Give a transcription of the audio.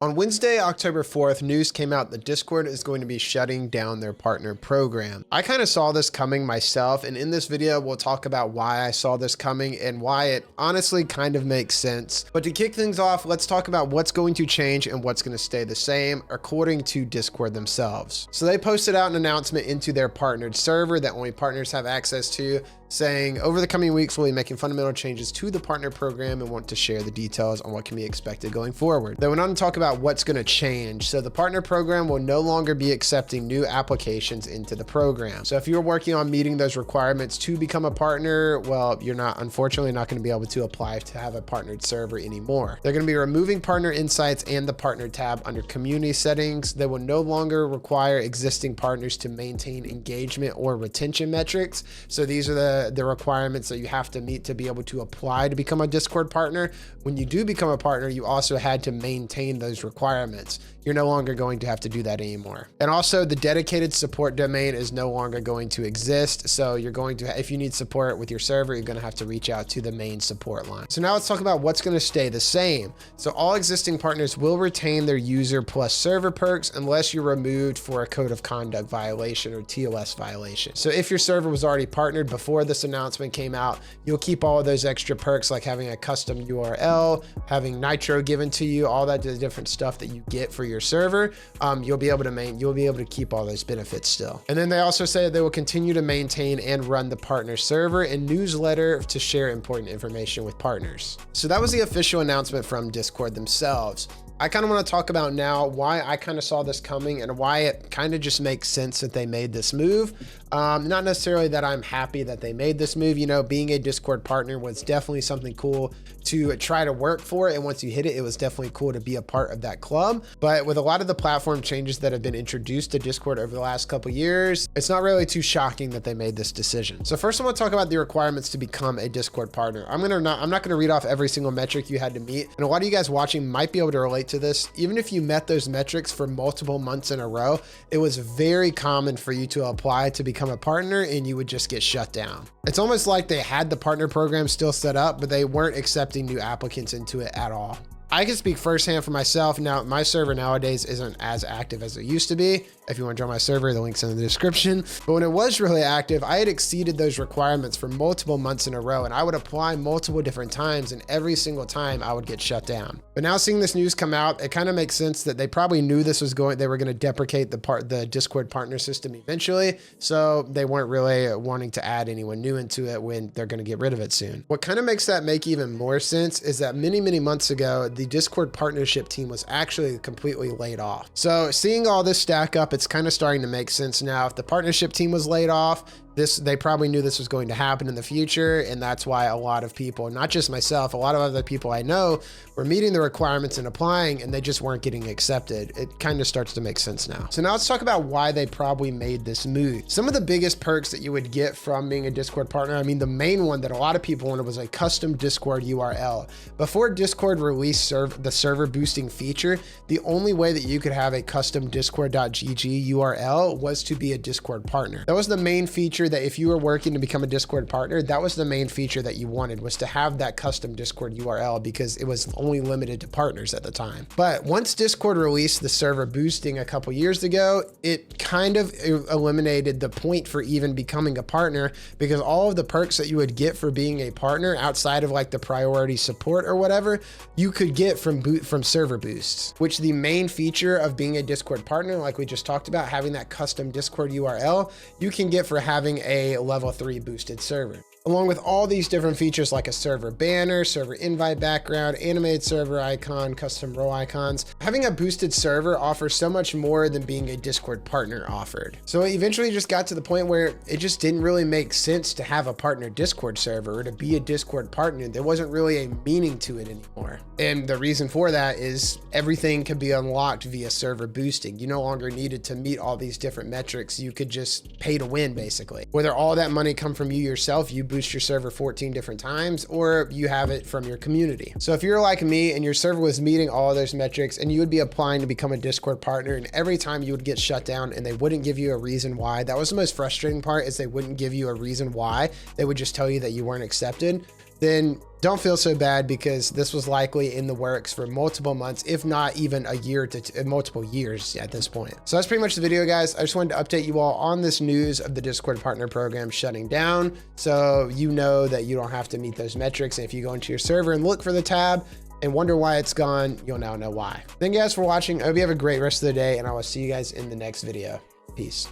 On Wednesday, October 4th, news came out that Discord is going to be shutting down their partner program. I kind of saw this coming myself, and in this video, we'll talk about why I saw this coming and why it honestly kind of makes sense. But to kick things off, let's talk about what's going to change and what's going to stay the same according to Discord themselves. So they posted out an announcement into their partnered server that only partners have access to, saying, over the coming weeks, we'll be making fundamental changes to the partner program and want to share the details on what can be expected going forward. They went on to talk about what's going to change. So the partner program will no longer be accepting new applications into the program. So if you're working on meeting those requirements to become a partner, well, you're unfortunately not going to be able to apply to have a partnered server anymore. They're going to be removing partner insights and the partner tab under community settings. They will no longer require existing partners to maintain engagement or retention metrics. So these are the requirements that you have to meet to be able to apply to become a Discord partner. When you do become a partner, you also had to maintain those requirements. You're no longer going to have to do that anymore. And also the dedicated support domain is no longer going to exist. So you're going to, if you need support with your server, you're going to have to reach out to the main support line. So now let's talk about what's going to stay the same. So all existing partners will retain their user plus server perks unless you're removed for a code of conduct violation or TOS violation. So if your server was already partnered before this announcement came out, you'll keep all of those extra perks like having a custom URL, having Nitro given to you, all that different stuff that you get for your server. You'll be able to keep all those benefits still. And then they also say they will continue to maintain and run the partner server and newsletter to share important information with partners. So that was the official announcement from Discord themselves. I kind of want to talk about now why I kind of saw this coming and why it kind of just makes sense that they made this move. Not necessarily that I'm happy that they made this move. You know, being a Discord partner was definitely something cool to try to work for. And once you hit it, it was definitely cool to be a part of that club. But with a lot of the platform changes that have been introduced to Discord over the last couple of years, it's not really too shocking that they made this decision. So first I want to talk about the requirements to become a Discord partner. I'm not going to read off every single metric you had to meet. And a lot of you guys watching might be able to relate to this. Even if you met those metrics for multiple months in a row, it was very common for you to apply to become a partner and you would just get shut down. It's almost like they had the partner program still set up, but they weren't accepting new applicants into it at all. I can speak firsthand for myself. Now, my server nowadays isn't as active as it used to be. If you want to join my server, the link's in the description. But when it was really active, I had exceeded those requirements for multiple months in a row, and I would apply multiple different times, and every single time I would get shut down. But now seeing this news come out, it kind of makes sense that they probably knew they were going to deprecate the Discord partner system eventually. So they weren't really wanting to add anyone new into it when they're going to get rid of it soon. What kind of makes that make even more sense is that many months ago, the Discord partnership team was actually completely laid off. So seeing all this stack up, it's kind of starting to make sense now. If the partnership team was laid off, they probably knew this was going to happen in the future. And that's why a lot of people, not just myself, a lot of other people I know were meeting the requirements and applying, and they just weren't getting accepted. It kind of starts to make sense now. So now let's talk about why they probably made this move. Some of the biggest perks that you would get from being a Discord partner, I mean, the main one that a lot of people wanted was a custom Discord URL. Before Discord released the server boosting feature, the only way that you could have a custom discord.gg URL was to be a Discord partner. That was the main feature that if you were working to become a Discord partner, that was the main feature that you wanted, was to have that custom Discord URL because it was only limited to partners at the time. But once Discord released the server boosting a couple years ago, it kind of eliminated the point for even becoming a partner, because all of the perks that you would get for being a partner outside of like the priority support or whatever, you could get from server boosts, which the main feature of being a Discord partner, like we just talked about, having that custom Discord URL, you can get for having a level 3 boosted server. Along with all these different features like a server banner, server invite background, animated server icon, custom role icons. Having a boosted server offers so much more than being a Discord partner offered. So it eventually just got to the point where it just didn't really make sense to have a partner Discord server or to be a Discord partner. There wasn't really a meaning to it anymore. And the reason for that is everything could be unlocked via server boosting. You no longer needed to meet all these different metrics. You could just pay to win, basically. Whether all that money come from you yourself, you boost your server 14 different times, or you have it from your community. So if you're like me and your server was meeting all of those metrics and you would be applying to become a Discord partner, and every time you would get shut down and they wouldn't give you a reason why, that was the most frustrating part, is they wouldn't give you a reason why. They would just tell you that you weren't accepted. then don't feel so bad, because this was likely in the works for multiple months, if not even a year to multiple years at this point. So that's pretty much the video, guys. I just wanted to update you all on this news of the Discord partner program shutting down, so you know that you don't have to meet those metrics. And if you go into your server and look for the tab and wonder why it's gone, you'll now know why. Thank you guys for watching. I hope you have a great rest of the day, and I will see you guys in the next video. Peace.